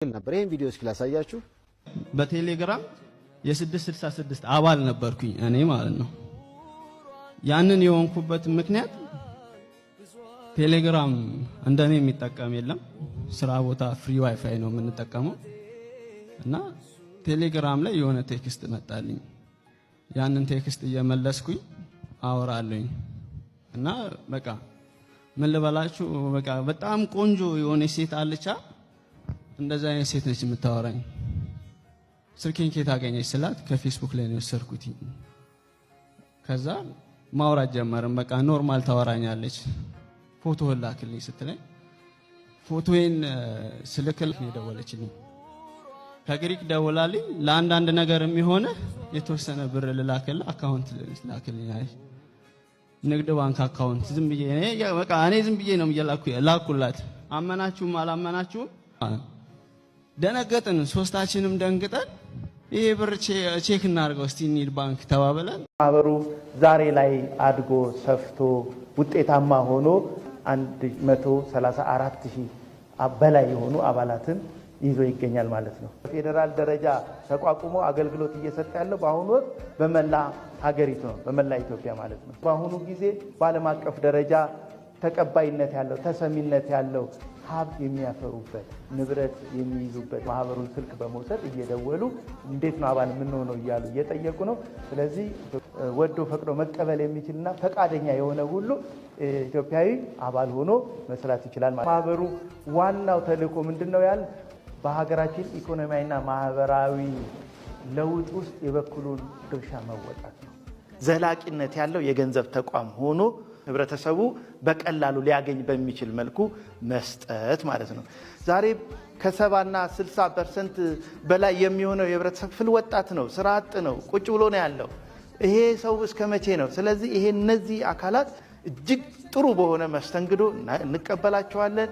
ነበር ይሄን ቪዲዮ እስኪ ላሳያችሁ። በቴሌግራም የ666 አባል ነበርኩኝ እኔ ማለት ነው። ያንን የሆንኩበት ምክንያት ቴሌግራም እንደኔ የሚጠቀም የለም። ስራ ቦታ ፍሪ ዋይፋይ ነው የምንጠቀመው እና ቴሌግራም ላይ የሆነ ቴክስት መጣልኝ። ያንን ቴክስት እየመለስኩኝ አወራለኝ እና በቃ ምን ልበላችሁ በቃ በጣም ቆንጆ የሆነ ሴት አለቻ። እንደዛ አይነት ሴት ነች የምታወራኝ። ስልኬን ከየት አገኘች ስላት ከፌስቡክ ላይ ነው የወሰድኩት። ከዛ ማውራት ጀመርን። በቃ ኖርማል ታወራኛለች። ፎቶ ላክልኝ ስትለኝ ፎቶዬን ስልክል ደወለችልኝ። ከግሪክ ደውላልኝ ለአንዳንድ ነገር የሚሆነ የተወሰነ ብር ልላክል አካውንት ላክልኝ አለች። ንግድ ባንክ አካውንት ዝም ብዬ እኔ ዝም ብዬ ነው ላኩላት። አመናችሁም አላመናችሁም ደነገጥን። ሶስታችንም ደንግጠን ይሄ ብር ቼክ እናድርገው እስቲ እንሂድ ባንክ ተባብለን ማህበሩ ዛሬ ላይ አድጎ ሰፍቶ ውጤታማ ሆኖ 134,000 በላይ የሆኑ አባላትን ይዞ ይገኛል ማለት ነው። በፌደራል ደረጃ ተቋቁሞ አገልግሎት እየሰጠ ያለው በአሁኑ ወቅት በመላ ሀገሪቱ ነው፣ በመላ ኢትዮጵያ ማለት ነው። በአሁኑ ጊዜ በዓለም አቀፍ ደረጃ ተቀባይነት ያለው ተሰሚነት ያለው ሀብት የሚያፈሩበት ንብረት የሚይዙበት ማህበሩን ስልክ በመውሰድ እየደወሉ እንዴት ነው አባል ምን ሆነው እያሉ እየጠየቁ ነው። ስለዚህ ወዶ ፈቅዶ መቀበል የሚችልና ፈቃደኛ የሆነ ሁሉ ኢትዮጵያዊ አባል ሆኖ መስራት ይችላል ማለት ነው። ማህበሩ ዋናው ተልእኮ ምንድነው ያል በሀገራችን ኢኮኖሚያዊና ማህበራዊ ለውጥ ውስጥ የበኩሉን ድርሻ መወጣት ነው። ዘላቂነት ያለው የገንዘብ ተቋም ሆኖ ህብረተሰቡ በቀላሉ ሊያገኝ በሚችል መልኩ መስጠት ማለት ነው። ዛሬ ከ70 እና 60% በላይ የሚሆነው የህብረተሰብ ክፍል ወጣት ነው፣ ስራ አጥ ነው፣ ቁጭ ብሎ ነው ያለው። ይሄ ሰው እስከ መቼ ነው? ስለዚህ ይሄ እነዚህ አካላት እጅግ ጥሩ በሆነ መስተንግዶ እንቀበላቸዋለን።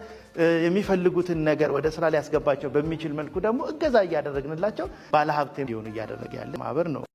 የሚፈልጉትን ነገር ወደ ስራ ሊያስገባቸው በሚችል መልኩ ደግሞ እገዛ እያደረግንላቸው ባለሀብት እንዲሆኑ እያደረገ ያለ ማህበር ነው።